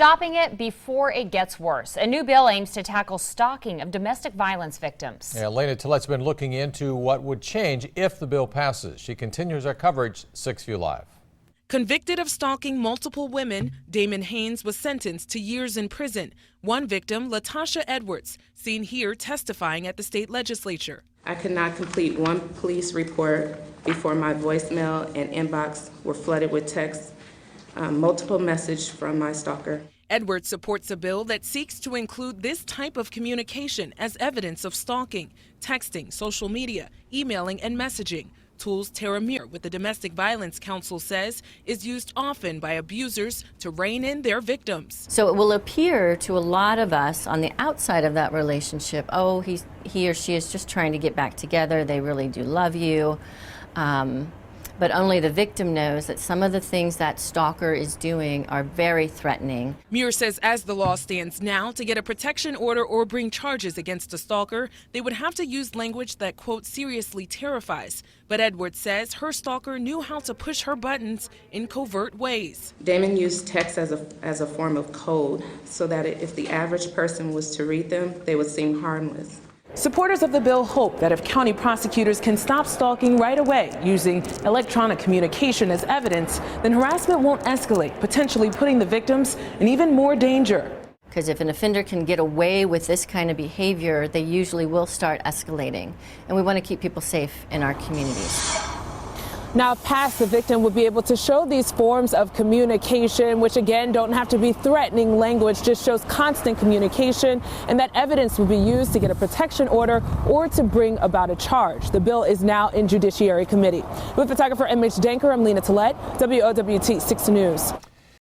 Stopping it before it gets worse. A new bill aims to tackle stalking of domestic violence victims. Yeah, Lena Tillet's been looking into what would change if the bill passes. She continues our coverage, 6 View Live. Convicted of stalking multiple women, Damon Haynes was sentenced to years in prison. One victim, Latasha Edwards, seen here testifying at the state legislature. I could not complete one police report before my voicemail and inbox were flooded with texts, multiple messages from my stalker. Edwards supports a bill that seeks to include this type of communication as evidence of stalking, texting, social media, emailing, and messaging. Tools Tara Muir with the Domestic Violence Council says is used often by abusers to rein in their victims. So it will appear to a lot of us on the outside of that relationship, oh, he or she is just trying to get back together, they really do love you. But only the victim knows that some of the things that stalker is doing are very threatening. Muir says as the law stands now, to get a protection order or bring charges against a stalker, they would have to use language that, quote, seriously terrifies. But Edwards says her stalker knew how to push her buttons in covert ways. Damon used text as a form of code so that if the average person was to read them, they would seem harmless. Supporters of the bill hope that if county prosecutors can stop stalking right away using electronic communication as evidence, then harassment won't escalate, potentially putting the victims in even more danger. Because if an offender can get away with this kind of behavior, they usually will start escalating. And we want to keep people safe in our communities. Now, if passed, the victim would be able to show these forms of communication, which again don't have to be threatening language, just shows constant communication, and that evidence would be used to get a protection order or to bring about a charge. The bill is now in Judiciary Committee. With photographer Mitch Danker, I'm Lena Tillet, WOWT 6 News.